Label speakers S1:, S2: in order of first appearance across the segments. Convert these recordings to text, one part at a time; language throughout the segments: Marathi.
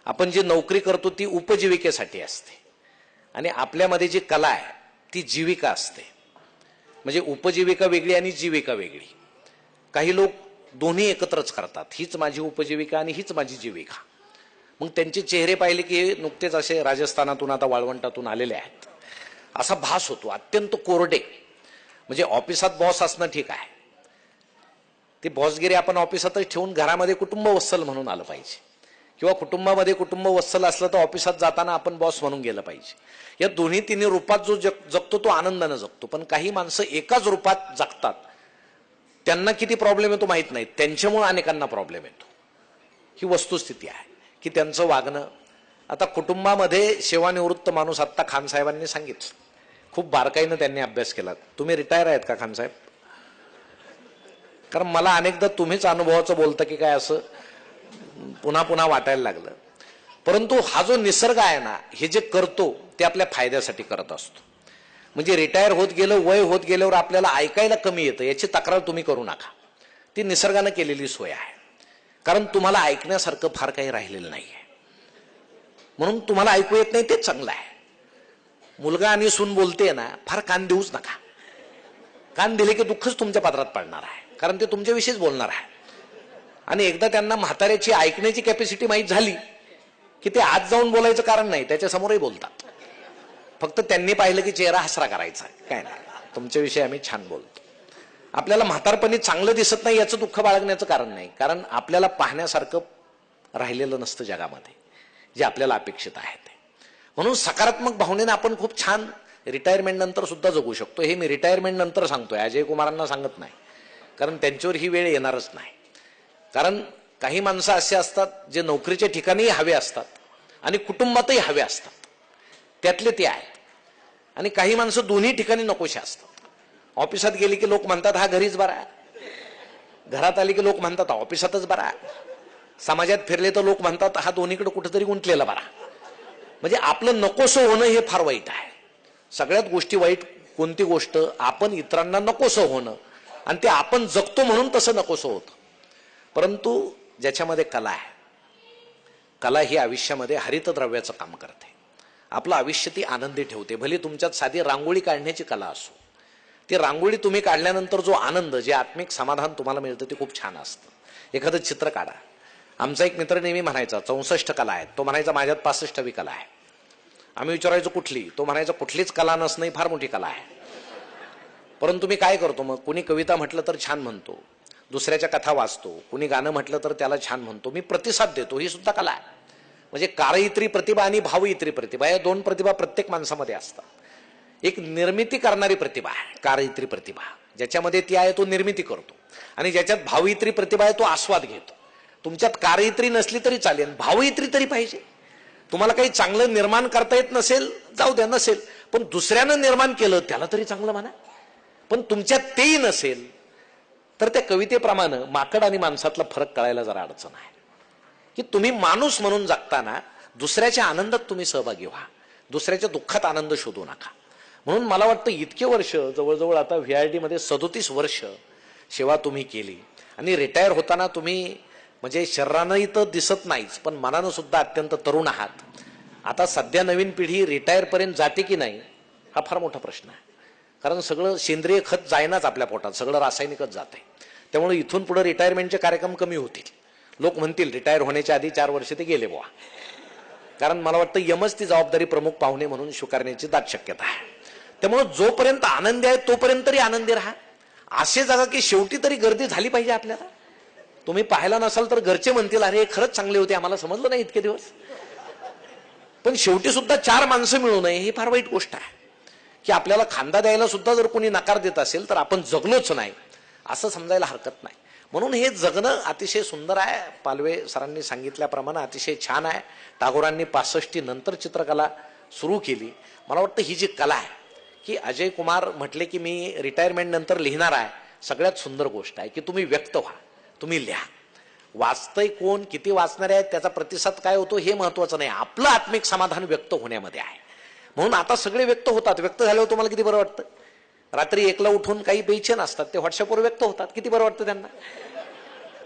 S1: आपण जी नोकरी करतो ती उपजीविकेसाठी असते आणि आपल्यामध्ये जी कला आहे ती जीविका असते. म्हणजे उपजीविका वेगळी आणि जीविका वेगळी. काही लोक दोन्ही एकत्रच करतात, हीच माझी उपजीविका आणि हीच माझी जीविका. मग त्यांचे चेहरे पाहिले की नुकतेच असे राजस्थानातून आता वाळवंटातून आलेले आहेत असा भास होतो, अत्यंत कोरडे. म्हणजे ऑफिसात बॉस असणं ठीक आहे, ती बॉसगिरी आपण ऑफिसातच ठेवून घरामध्ये कुटुंब वत्सल म्हणून आलं पाहिजे, किंवा कुटुंबामध्ये कुटुंब वत्सल असलं तर ऑफिसात जाताना आपण बॉस म्हणून गेलं पाहिजे. या दोन्ही तिन्ही रूपात जो जगतो तो आनंदानं जगतो. पण काही माणसं एकाच रूपात जगतात, त्यांना किती प्रॉब्लेम येतो माहित नाही, त्यांच्यामुळे अनेकांना प्रॉब्लेम येतो. ही वस्तुस्थिती आहे की त्यांचं वागणं. आता कुटुंबामध्ये सेवानिवृत्त माणूस, आत्ता खान साहेबांनी सांगितलं, खूप बारकाईनं त्यांनी अभ्यास केला. तुम्ही रिटायर आहेत का खान साहेब? कारण मला अनेकदा तुम्हीच अनुभवाचं बोलता की काय असं पुन्हा पुन्हा वाटायला लागलं. परंतु हा जो निसर्ग आहे ना, हे जे करतो ते आपल्या फायद्यासाठी करत असतो. म्हणजे रिटायर होत गेलं, वय होत गेल्यावर आपल्याला ऐकायला कमी येतं याची तक्रार तुम्ही करू नका. ती निसर्गानं केलेली सोय आहे. कारण तुम्हाला ऐकण्यासारखं फार काही राहिलेलं नाही आहे, म्हणून तुम्हाला ऐकू येत नाही तेच चांगलं आहे. मुलगा आणि सून बोलते ना, फार कान देऊच नका. कान दिले की दुःखच तुमच्या पात्रात पडणार आहे, कारण ते तुमच्याविषयीच बोलणार आहे. आणि एकदा त्यांना म्हाताऱ्याची ऐकण्याची कॅपॅसिटी माहीत झाली की ते आज जाऊन बोलायचं कारण नाही, त्याच्या समोरही बोलतात. फक्त त्यांनी पाहिलं की चेहरा हसरा करायचा, काय नाही, तुमच्याविषयी आम्ही छान बोलतो. आपल्याला म्हातारपणी चांगलं दिसत नाही याचं दुःख बाळगण्याचं कारण नाही, कारण आपल्याला पाहण्यासारखं राहिलेलं नसतं जगामध्ये जे आपल्याला अपेक्षित आहे ते. म्हणून सकारात्मक भावनेने आपण खूप छान रिटायरमेंट नंतर सुद्धा जगू शकतो. हे मी रिटायरमेंट नंतर सांगतोय, अजय कुमारांना सांगत नाही, कारण त्यांच्यावर ही वेळ येणारच नाही. कारण काही माणसं असे असतात जे नोकरीच्या ठिकाणीही हवे असतात आणि कुटुंबातही हवे असतात, त्यातले ते आहेत. आणि काही माणसं दोन्ही ठिकाणी नकोशी असतात. ऑफिसात गेली की लोक म्हणतात हा घरीच बरा, घरात आली की लोक म्हणतात ऑफिसातच बरा, समाजात फिरले तर लोक म्हणतात हा दोन्हीकडे कुठेतरी गुंतलेला बरा. म्हणजे आपलं नकोसं होणं हे फार वाईट आहे. सगळ्यात गोष्टी वाईट कोणती गोष्ट? आपण इतरांना नकोसं होणं, आणि ते आपण जगतो म्हणून तसं नकोसं होतं. परंतु ज्याच्यामध्ये कला आहे, कला ही आयुष्यामध्ये हरितद्रव्याचं काम करते. आपलं आयुष्य ती आनंदी ठेवते. भले तुमच्यात साधी रांगोळी काढण्याची कला असो, ती रांगोळी तुम्ही काढल्यानंतर जो आनंद, जे आत्मिक समाधान तुम्हाला मिळतं ते खूप छान असतं. एखादं चित्र काढा. आमचा एक मित्र नेहमी म्हणायचा 64 कला आहेत, तो म्हणायचा माझ्यात 65वी कला आहे. आम्ही विचारायचो कुठली, तो म्हणायचा कुठलीच कला नसणं ही फार मोठी कला आहे. परंतु मी काय करतो मग, कुणी कविता म्हटलं तर छान म्हणतो, दुसऱ्याच्या कथा वाचतो, कुणी गाणं म्हटलं तर त्याला छान म्हणतो, मी प्रतिसाद देतो, ही सुद्धा कला आहे. म्हणजे कार्यइत्री प्रतिभा आणि भावइत्री प्रतिभा, या दोन प्रतिभा प्रत्येक माणसामध्ये असतात. एक निर्मिती करणारी प्रतिभा आहे कार्यइत्री प्रतिभा, ज्याच्यामध्ये ती आहे तो निर्मिती करतो, आणि ज्याच्यात भावइत्री प्रतिभा आहे तो आस्वाद घेतो. तुमच्यात कार्यइत्री नसली तरी चालेल, भावइत्री तरी पाहिजे. तुम्हाला काही चांगलं निर्माण करता येत नसेल, जाऊ द्या, नसेल, पण दुसऱ्यानं निर्माण केलं त्याला तरी चांगलं म्हणा. पण तुमच्यात तेही नसेल तर त्या कवितेप्रमाणे माकड आणि माणसातला फरक कळायला जरा अडचण आहे. की तुम्ही माणूस म्हणून जगताना दुसऱ्याच्या आनंदात तुम्ही सहभागी व्हा, दुसऱ्याच्या दुःखात आनंद शोधू नका. म्हणून मला वाटतं इतके वर्ष, जवळजवळ आता VRD मध्ये 37 वर्ष सेवा तुम्ही केली, आणि रिटायर होताना तुम्ही म्हणजे शरीरानंही तर दिसत नाहीच, पण मनानं सुद्धा अत्यंत तरुण आहात. आता सध्या नवीन पिढी रिटायर पर्यंत जाते की नाही हा फार मोठा प्रश्न आहे. कारण सगळं सेंद्रिय खत जायनाच आपल्या पोटात, सगळं रासायनिकच जाते. त्यामुळे इथून पुढे रिटायरमेंटचे कार्यक्रम कमी होतील. लोक म्हणतील रिटायर होण्याच्या आधी 4 वर्ष ते गेले बुवा. कारण मला वाटतं यमच ती जबाबदारी प्रमुख पाहुणे म्हणून स्वीकारण्याची दाट शक्यता आहे. त्यामुळे जोपर्यंत आनंदी आहे तोपर्यंत तरी आनंदी राहा. असे जागा की शेवटी तरी गर्दी झाली पाहिजे आपल्याला. तुम्ही पाहायला नसाल तर घरचे म्हणतील अरे खरंच चांगले होते, आम्हाला समजलं नाही इतके दिवस. पण शेवटी सुद्धा 4 माणसं मिळू नये ही फार वाईट गोष्ट आहे. की आपल्याला खांदा द्यायला सुद्धा जर कोणी नकार देत असेल तर आपण जगलोच नाही असं समजायला हरकत नाही. म्हणून हे जगणं अतिशय सुंदर आहे. पालवे सरांनी सांगितल्याप्रमाणे अतिशय छान आहे. टागोरांनी 65 नंतर चित्रकला सुरू केली. मला वाटतं ही जी कला आहे की अजय कुमार म्हटले की मी रिटायरमेंट नंतर लिहिणार आहे, सगळ्यात सुंदर गोष्ट आहे की तुम्ही व्यक्त व्हा, तुम्ही लिहा. वाचतंय कोण, किती वाचणारे आहेत, त्याचा प्रतिसाद काय होतो हे महत्वाचं नाही, आपलं आत्मिक समाधान व्यक्त होण्यामध्ये आहे. म्हणून आता सगळे व्यक्त होतात. व्यक्त झाल्यावर तुम्हाला किती बरं वाटतं. रात्री 1ला उठून काही बेचैन असतात, ते व्हॉट्सअपवर व्यक्त होतात, किती बरं वाटतं त्यांना.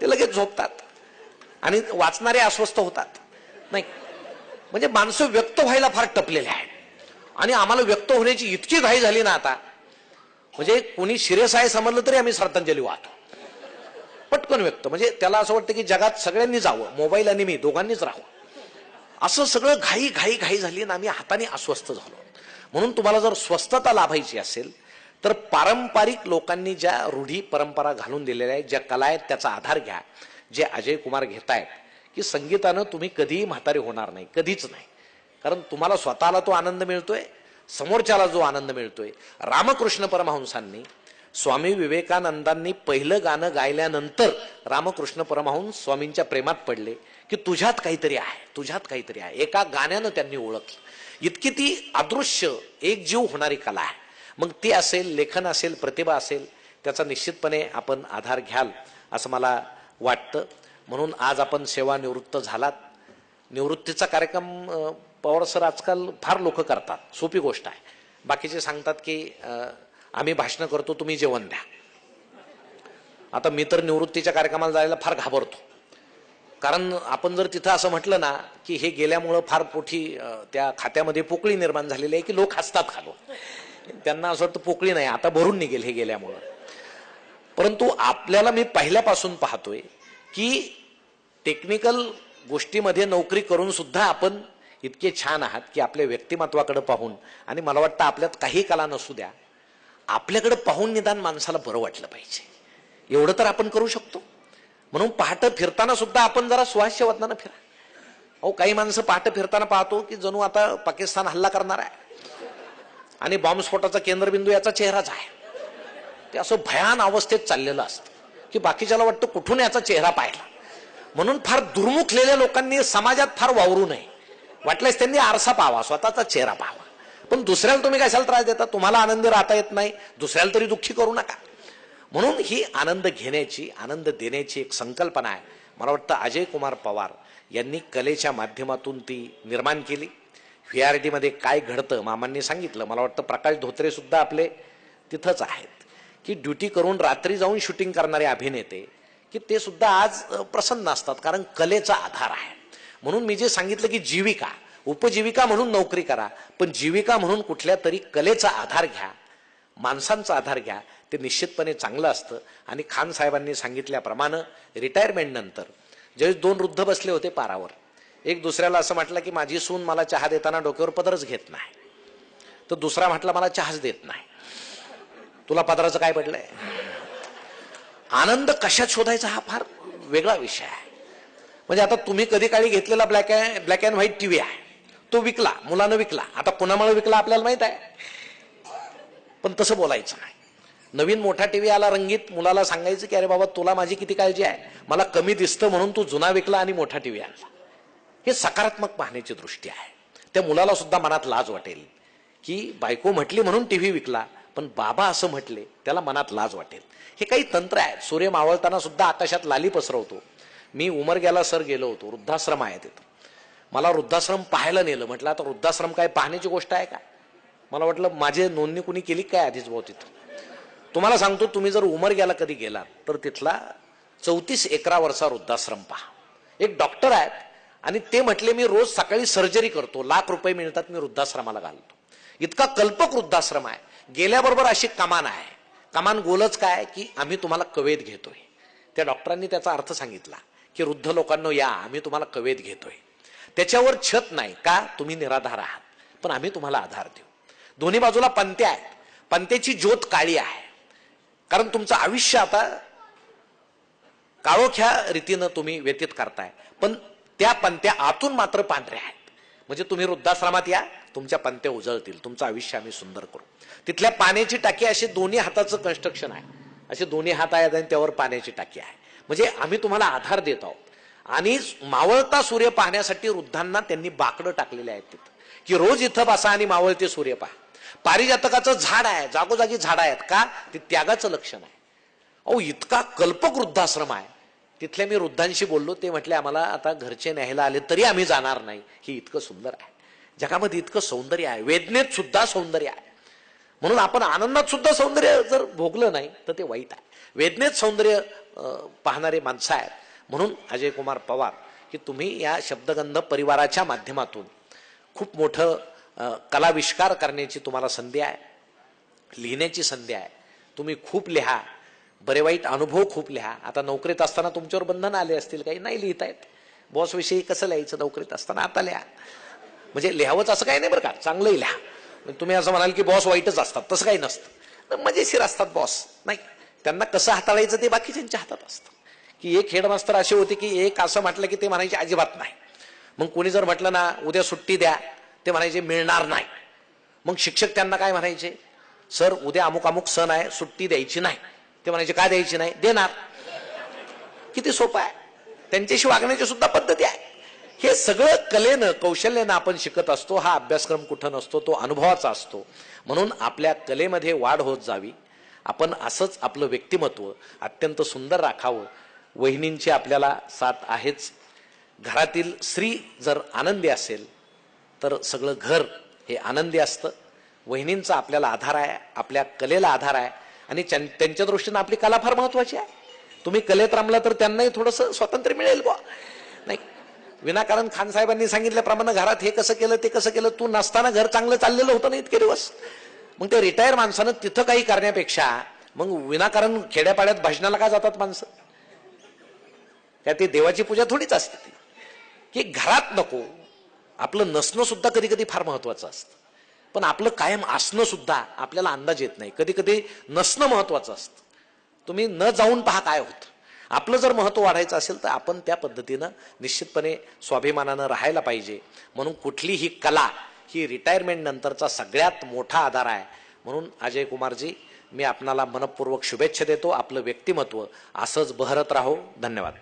S1: ते लगेच झोपतात आणि वाचणारे अस्वस्थ होतात. नाही, म्हणजे माणसं व्यक्त व्हायला फार टपलेले आहेत आणि आम्हाला व्यक्त होण्याची इतकी घाई झाली ना आता, म्हणजे कोणी सिरियस आहे समजलं तरी आम्ही श्रद्धांजली वाहतो पटकन व्यक्त. म्हणजे त्याला असं वाटतं की जगात सगळ्यांनी जावं, मोबाईल आणि मी दोघांनीच राहावं, असं सगळं घाई घाई घाई झाली आणि आम्ही हाताने अस्वस्थ झालो. म्हणून तुम्हाला जर स्वस्थता लाभायची असेल तर पारंपरिक लोकांनी ज्या रूढी परंपरा घालून दिलेल्या आहेत, ज्या कला आहेत, त्याचा आधार घ्या. जे अजय कुमार घेतायत की संगीतानं तुम्ही कधीही म्हातारे होणार नाही, कधीच नाही. कारण तुम्हाला स्वतःला तो आनंद मिळतोय, समोरच्याला जो आनंद मिळतोय. रामकृष्ण परमहंसांनी, स्वामी विवेकानंदांनी पहिलं गाणं गायल्यानंतर रामकृष्ण परमहंस स्वामींच्या प्रेमात पडले की तुझ्यात काहीतरी आहे, तुझ्यात काहीतरी आहे. एका गाण्यानं त्यांनी ओळखलं. इतकी ती अदृश्य एक जीव होणारी कला आहे. मग ती असेल, लेखन असेल, प्रतिभा असेल, त्याचा निश्चितपणे आपण आधार घ्याल असं मला वाटतं. म्हणून आज आपण सेवानिवृत्त झालात. निवृत्तीचा कार्यक्रम पवार सर आजकाल फार लोक करतात, सोपी गोष्ट आहे. बाकीचे सांगतात की आम्ही भाषण करतो, तुम्ही जेवण द्या. आता मी तर निवृत्तीच्या कार्यक्रमाला जायला फार घाबरतो. कारण आपण जर तिथं असं म्हटलं ना की हे गेल्यामुळं फार पोटी त्या खात्यामध्ये पोकळी निर्माण झालेली आहे की लोक हसतात खालो. त्यांना असं वाटतं पोकळी नाही, आता भरून निघेल हे गेल्यामुळं. परंतु आपल्याला मी पहिल्यापासून पाहतोय की टेक्निकल गोष्टीमध्ये नोकरी करून सुद्धा आपण इतके छान आहात की आपल्या व्यक्तिमत्वाकडे पाहून, आणि मला वाटतं आपल्यात काही कला नसू द्या, आपल्याकडे पाहून निदान माणसाला बरं वाटलं पाहिजे, एवढं तर आपण करू शकतो. म्हणून पहाटे फिरताना सुद्धा आपण जरा सुहास्य वदनानं फिरा. अहो काही माणसं पहाटे फिरताना पाहतो की जणू आता पाकिस्तान हल्ला करणार आहे आणि बॉम्बस्फोटाचा केंद्रबिंदू याचा चेहराच आहे. ते असं भयान अवस्थेत चाललेलं असतं की बाकीच्याला वाटतं कुठून याचा चेहरा पाहिला. म्हणून फार दुर्मुखलेल्या लोकांनी समाजात फार वावरू नये. वाटल्यास त्यांनी आरसा पाहावा, स्वतःचा चेहरा पाहावा. पण दुसऱ्याला तुम्ही कशाला त्रास देता? तुम्हाला आनंदी राहता येत नाही, दुसऱ्याला तरी दुःखी करू नका. म्हणून ही आनंद घेण्याची, आनंद देण्याची एक संकल्पना आहे. मला वाटतं अजय कुमार पवार यांनी कलेच्या माध्यमातून ती निर्माण केली. VRT मध्ये काय घडतं मामांनी सांगितलं. मला वाटतं प्रकाश धोत्रे सुद्धा आपले तिथंच आहेत की ड्युटी करून रात्री जाऊन शूटिंग करणारे अभिनेते की ते सुद्धा आज प्रसन्न असतात, कारण कलेचा आधार आहे. म्हणून मी जे सांगितलं की जीविका, उपजीविका म्हणून नोकरी करा, पण जीविका म्हणून कुठल्या तरी कलेचा आधार घ्या, माणसांचा आधार घ्या, ते निश्चितपणे चांगलं असतं. आणि खान साहेबांनी सांगितल्याप्रमाणे रिटायरमेंट नंतर ज्यावेळेस दोन वृद्ध बसले होते पारावर, एक दुसऱ्याला असं म्हटलं की माझी सून मला चहा देताना डोक्यावर पदरच घेत नाही, तर दुसरा म्हटला मला चहाच देत नाही. तुला पदराचं काय पडलंय? आनंद कशात शोधायचा हा फार वेगळा विषय आहे. म्हणजे आता तुम्ही कधी काळी घेतलेला ब्लॅक अँड व्हाईट टीव्ही आहे, तो विकला, मुलानं विकला. आता कुणामुळे विकला आपल्याला माहित आहे, पण तसं बोलायचं नाही. नवीन मोठा टीव्ही आला रंगीत, मुलाला सांगायचं की अरे बाबा तुला माझी किती काळजी आहे, मला कमी दिसतं म्हणून तू जुना विकला आणि मोठा टीव्ही आणला. हे सकारात्मक पाहण्याची दृष्टी आहे. त्या मुलाला सुद्धा मनात लाज वाटेल की बायको म्हटली म्हणून टीव्ही विकला, पण बाबा असं म्हटले, त्याला मनात लाज वाटेल. हे काही तंत्र आहे. सूर्य मावळताना सुद्धा आकाशात लाली पसरवतो. मी उमरग्याला सर गेलो होतो, वृद्धाश्रम आहे तिथं. मला वृद्धाश्रम पाहायला नेलं. म्हटलं आता वृद्धाश्रम काय पाहण्याची गोष्ट आहे का? मला वाटलं माझे नोंदणी कुणी केली काय आधीच भाऊ तिथं. तुम्हाला सांगतो, तुम्ही जर उमरग्याला कधी गेला तर तिथला 34 एकरावरचा वृद्धाश्रम पहा. एक डॉक्टर आहेत आणि ते म्हटले मी रोज सकाळी सर्जरी करतो, ₹1,00,000 मिळतात, मी वृद्धाश्रमाला घालतो. इतका कल्पक वृद्धाश्रम आहे. गेल्याबरोबर अशी कमान आहे. कमान गोलच काय की आम्ही तुम्हाला कवेत घेतोय. त्या डॉक्टरांनी त्याचा अर्थ सांगितला की वृद्ध लोकांनो या, आम्ही तुम्हाला कवेत घेतोय. त्याच्यावर छत नाही का, तुम्ही निराधार आहात, पण आम्ही तुम्हाला आधार देऊ. दोन्ही बाजूला पंत्या आहेत. पंत्याची ज्योत काळी आहे, कारण तुमचं आयुष्य आता काळोख्या रीतीनं तुम्ही व्यतीत करताय, पण त्या पंत्या आतून मात्र पांढऱ्या आहेत. म्हणजे तुम्ही वृद्धाश्रमात या, तुमच्या पंत्या उजळतील, तुमचं आयुष्य आम्ही सुंदर करू. तिथल्या पाण्याची टाकी अशी दोन्ही हाताचं कन्स्ट्रक्शन आहे, असे दोन्ही हात आहेत आणि त्यावर पाण्याची टाकी आहे. म्हणजे आम्ही तुम्हाला आधार देत आहोत. आणि मावळता सूर्य पाहण्यासाठी वृद्धांना त्यांनी बाकडं टाकलेले आहेत तिथं, की रोज इथं बसा आणि मावळते सूर्य पहा. पारिजातकाचं झाड आहे, जागोजागी झाड आहेत का, ते त्यागाचं लक्षण आहे. अहो इतका कल्पक वृद्धाश्रम आहे. तिथल्या मी वृद्धांशी बोललो, ते म्हटले आम्हाला आता घरचे न्यायला आले तरी आम्ही जाणार नाही. ही इतकं सुंदर आहे. जगामध्ये इतकं सौंदर्य आहे, वेदनेत सुद्धा सौंदर्य आहे. म्हणून आपण आनंदात सुद्धा सौंदर्य जर भोगलं नाही तर ते वाईट आहे. वेदनेत सौंदर्य पाहणारे माणसं आहेत. म्हणून अजय कुमार पवार की तुम्ही या शब्दगंध परिवाराच्या माध्यमातून खूप मोठं कलाविष्कार करण्याची तुम्हाला संधी आहे, लिहिण्याची संधी आहे. तुम्ही खूप लिहा, बरे वाईट अनुभव खूप लिहा. आता नोकरीत असताना तुमच्यावर बंधन आले असतील, काही नाही लिहिता येत. बॉस विषयी कसं लिहायचं नोकरीत असताना, आता लिहा. म्हणजे लिहावंच असं काही नाही बरं का, चांगलंही लिहा. तुम्ही असं म्हणाल की बॉस वाईटच असतात, तसं काही नसतं. मजेशीर असतात बॉस, नाही, त्यांना कसं हाताळायचं ते बाकीच्यांच्या हातात असतं. की एक हेडमास्तर असे होते की एक असं म्हटलं की ते म्हणायचे अजिबात नाही. मग कोणी जर म्हटलं ना उद्या सुट्टी द्या, ते म्हणायचे मिळणार नाही. मग शिक्षक त्यांना काय म्हणायचे, सर उद्या अमुक अमुक सण आहे, सुट्टी द्यायची नाही. ते म्हणायचे का द्यायची नाही, देणार. किती सोपं आहे. त्यांच्याशी वागण्याची सुद्धा पद्धती आहे. हे सगळं कलेनं कौशल्यानं आपण शिकत असतो. हा अभ्यासक्रम कुठं नसतो, तो अनुभवाचा असतो. म्हणून आपल्या कलेमध्ये वाढ होत जावी. आपण असंच आपलं व्यक्तिमत्व अत्यंत सुंदर राखावं. वहिनींची आपल्याला साथ आहेच. घरातील स्त्री जर आनंदी असेल तर सगळं घर हे आनंदी असतं. वहिनींचा आपल्याला आधार आहे, आपल्या कलेला आधार आहे. आणि त्यांच्या दृष्टीनं आपली कला फार महत्वाची आहे. तुम्ही कलेत रमला तर त्यांनाही थोडंसं स्वातंत्र्य मिळेल बुवा. नाही, विनाकारण खान साहेबांनी सांगितल्याप्रमाणे घरात हे कसं केलं ते कसं केलं, तू नसताना घर चांगलं चाललेलं होतं ना इतके दिवस. मग ते रिटायर माणसानं तिथं काही करण्यापेक्षा मग विनाकारण खेड्यापाड्यात भजनाला का जातात माणसं? त्या ते देवाची पूजा थोडीच असते ती. की घरात नको, आपलं नसणं सुद्धा कधी कधी फार महत्वाचं असतं. पण आपलं कायम असणं सुद्धा आपल्याला अंदाज येत नाही. कधी कधी नसणं महत्वाचं असतं. तुम्ही न जाऊन पहा काय होतं. आपलं जर महत्व वाढायचं असेल तर आपण त्या पद्धतीनं निश्चितपणे स्वाभिमानानं राहायला पाहिजे. म्हणून कुठलीही कला ही रिटायरमेंट नंतरचा सगळ्यात मोठा आधार आहे. म्हणून अजय कुमारजी, मी आपणाला मनपूर्वक शुभेच्छा देतो. आपलं व्यक्तिमत्व असंच बहरत राहो. धन्यवाद.